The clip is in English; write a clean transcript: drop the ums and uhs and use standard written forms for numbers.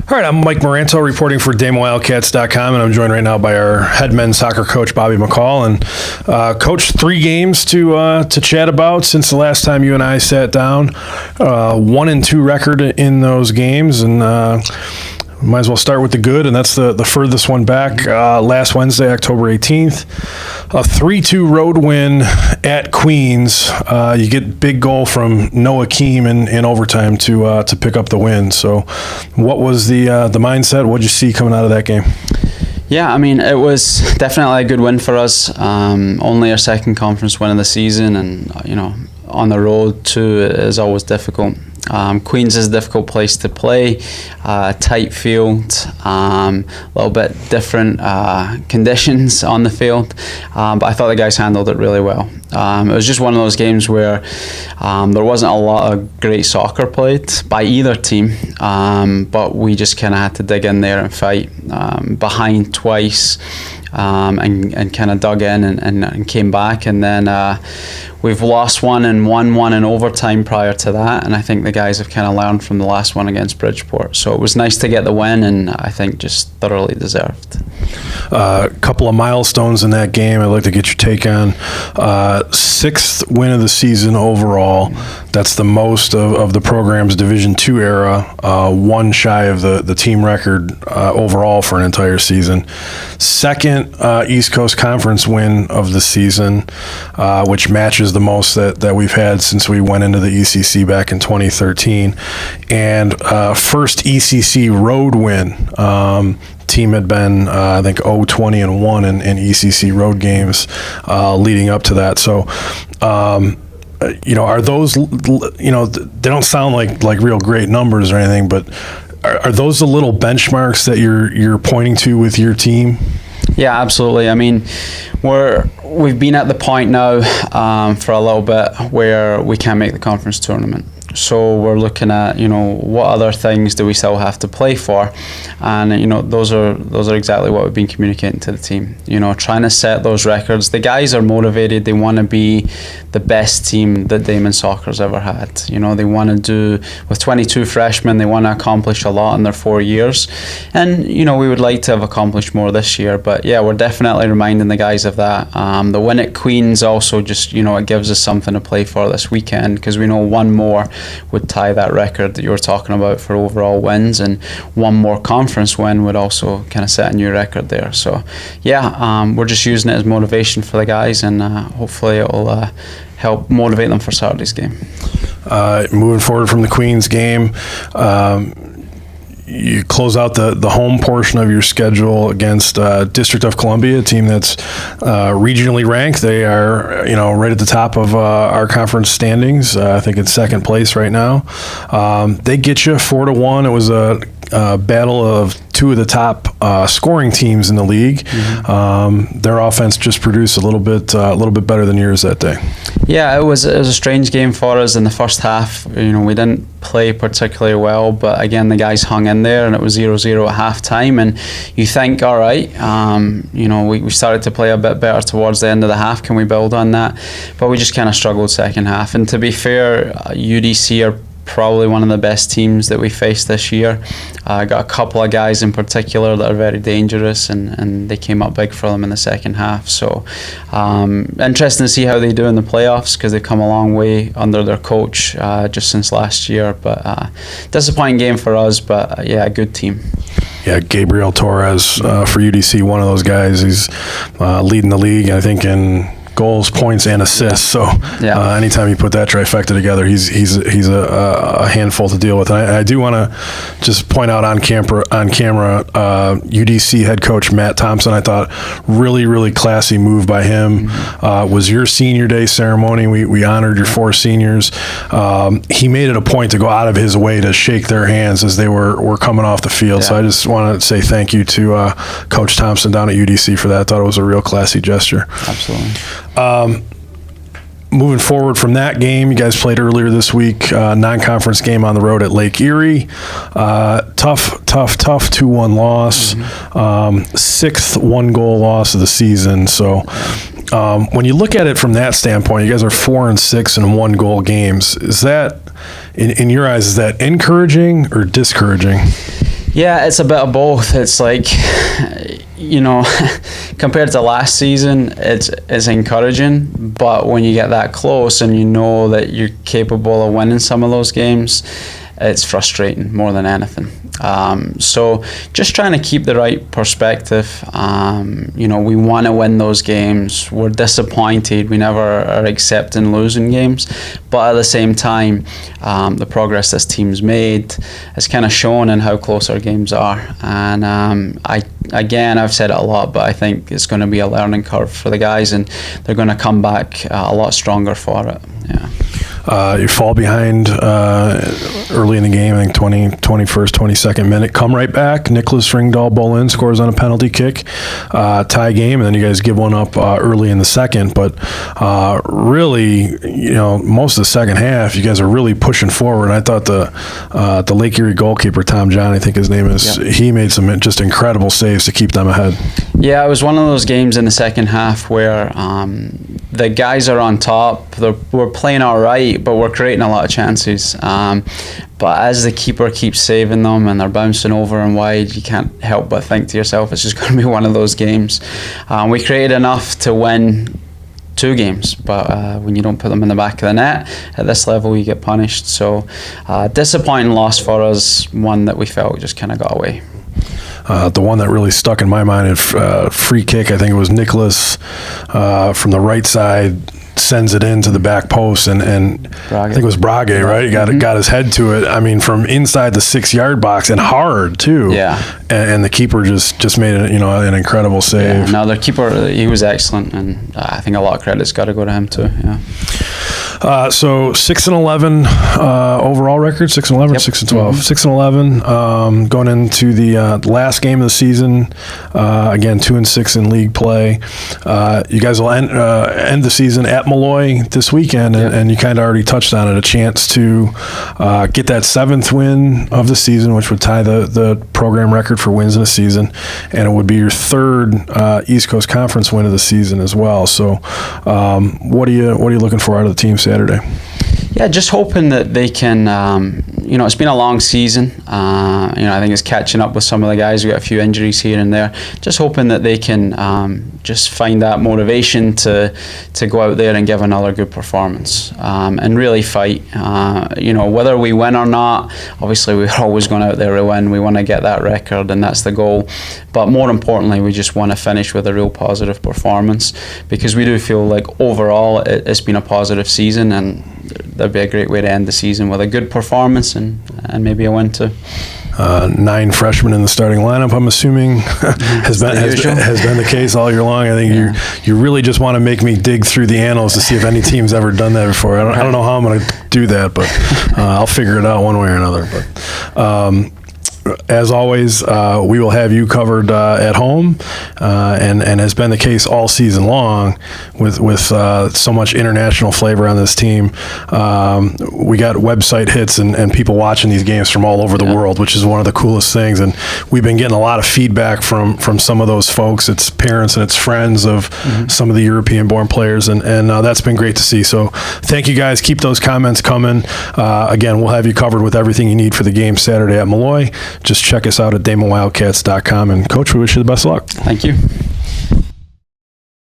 All right, I'm Mike Moranto reporting for DameWildcats.com, and I'm joined right now by our head men's soccer coach, Bobby McCall. And Coach, 3 games to chat about since the last time you and I sat down. 1-2 record in those games, and might as well start with the good, and that's the furthest one back. Last Wednesday, October 18th, a 3-2 road win at Queens. You get big goal from Noah Keem in overtime to pick up the win. So what was the mindset? What did you see coming out of that game? Yeah, I mean, it was definitely a good win for us. Only our second conference win of the season, and, on the road too is always difficult. Queens is a difficult place to play, tight field, a little bit different conditions on the field, but I thought the guys handled it really well. It was just one of those games where there wasn't a lot of great soccer played by either team, but we just kind of had to dig in there and fight, behind twice, and kind of dug in and came back, and then we've lost one and won one in overtime prior to that, and I think the guys have kind of learned from the last one against Bridgeport. So it was nice to get the win, and I think just thoroughly deserved. A couple of milestones in that game I'd like to get your take on. 6th win of the season overall. That's the most of the program's Division II era, one shy of the team record overall for an entire season. 2nd East Coast Conference win of the season, which matches the most that we've had since we went into the ECC back in 2013. And first ECC road win. Team had been, I think, 0-20-1 in ECC road games leading up to that. So, are those, they don't sound like real great numbers or anything, but are those the little benchmarks that you're pointing to with your team? Yeah, absolutely. I mean, we've been at the point now for a little bit where we can't make the conference tournament. So we're looking at, what other things do we still have to play for, and those are exactly what we've been communicating to the team. Trying to set those records. The guys are motivated. They want to be the best team that Damon Soccer's ever had. They want to do, with 22 freshmen, they want to accomplish a lot in their 4 years, and we would like to have accomplished more this year. But yeah, we're definitely reminding the guys of that. The win at Queens also just it gives us something to play for this weekend, because we know one more would tie that record that you were talking about for overall wins, and one more conference win would also kind of set a new record there. So yeah, we're just using it as motivation for the guys, and hopefully it will help motivate them for Saturday's game. Moving forward from the Queens game, you close out the home portion of your schedule against District of Columbia, a team that's regionally ranked. They are, right at the top of our conference standings. I think it's 2nd place right now. They get you 4-1. It was a battle of 2 of the top scoring teams in the league. Mm-hmm. Their offense just produced a little bit better than yours that day. Yeah, it was a strange game for us in the first half. We didn't play particularly well, but again, the guys hung in there, and it was 0-0 at halftime. And you think, all right, we started to play a bit better towards the end of the half. Can we build on that? But we just kind of struggled second half. And to be fair, UDC are probably one of the best teams that we faced this year. Got a couple of guys in particular that are very dangerous, and they came up big for them in the second half. So interesting to see how they do in the playoffs, because they've come a long way under their coach just since last year. But disappointing game for us, but yeah, a good team. Yeah, Gabriel Torres for UDC, one of those guys. He's leading the league, I think, in goals, points, and assists. So anytime you put that trifecta together, he's a handful to deal with. And I do want to just point out on camera, UDC head coach Matt Thompson. I thought really, really classy move by him. Was your senior day ceremony. We honored your 4 seniors. He made it a point to go out of his way to shake their hands as they were coming off the field. So I just want to say thank you to Coach Thompson down at UDC for that. I thought it was a real classy gesture. Absolutely. Moving forward from that game, you guys played earlier this week, non-conference game on the road at Lake Erie. Tough 2-1 loss. 6th 1-goal loss of the season. So when you look at it from that standpoint, you guys are 4-6 in 1-goal games. Is that, in your eyes, is that encouraging or discouraging? Yeah, it's a bit of both. It's like, you know, compared to last season, it's encouraging. But when you get that close and you know that you're capable of winning some of those games, it's frustrating more than anything. So just trying to keep the right perspective. You know, we want to win those games. We're disappointed. We never are accepting losing games. But at the same time, the progress this team's made is kind of shown in how close our games are. And I've said it a lot, but I think it's going to be a learning curve for the guys, and they're going to come back a lot stronger for it. Yeah. You fall behind early in the game, I think 21st, 22nd minute. Come right back. Nicholas Ringdahl Bolin scores on a penalty kick, tie game, and then you guys give one up early in the second. But really, you know, most of the second half, you guys are really pushing forward. I thought the Lake Erie goalkeeper, Tom John, I think his name is, yep, he made some just incredible saves to keep them ahead. Yeah, it was one of those games in the second half where the guys are on top. We're playing all right, but we're creating a lot of chances. But as the keeper keeps saving them and they're bouncing over and wide, you can't help but think to yourself, it's just going to be one of those games. We created enough to win 2 games, but when you don't put them in the back of the net at this level, you get punished. So disappointing loss for us, one that we felt just kind of got away. The one that really stuck in my mind, free kick, I think it was Nicholas from the right side, sends it into the back post, and I think it was Brage, right? He got his head to it. I mean, from inside the 6-yard box, and hard too. Yeah. And the keeper just made it, you know, an incredible save. Yeah, no, the keeper, he was excellent, and I think a lot of credit's got to go to him too. Yeah. So 6-11 overall record, 6-11, yep. 6-12, 6-11. Going into the last game of the season, again 2-6 in league play. You guys will end the season at Malloy this weekend, and you kind of already touched on it. A chance to get that 7th win of the season, which would tie the program record for wins in a season, and it would be your 3rd East Coast Conference win of the season as well. So, what are you looking for out of the team Saturday? Yeah, just hoping that they can, you know, it's been a long season. You know, I think it's catching up with some of the guys. We've got a few injuries here and there. Just hoping that they can just find that motivation to go out there and give another good performance and really fight. You know, whether we win or not, obviously we're always going out there to win. We want to get that record, and that's the goal. But more importantly, we just want to finish with a real positive performance, because we do feel like overall it's been a positive season, and that'd be a great way to end the season with a good performance and maybe a win too. 9 freshmen in the starting lineup, I'm assuming, has been the case all year long. I think you really just want to make me dig through the annals to see if any team's ever done that before. I don't know how I'm going to do that, but I'll figure it out one way or another. But as always, we will have you covered at home, and has been the case all season long with so much international flavor on this team. We got website hits and people watching these games from all over the world, which is one of the coolest things. And we've been getting a lot of feedback from some of those folks. It's parents and it's friends of some of the European-born players, and that's been great to see. So thank you guys. Keep those comments coming. Again, we'll have you covered with everything you need for the game Saturday at Malloy. Just check us out at DamonWildcats.com. And Coach, we wish you the best of luck. Thank you.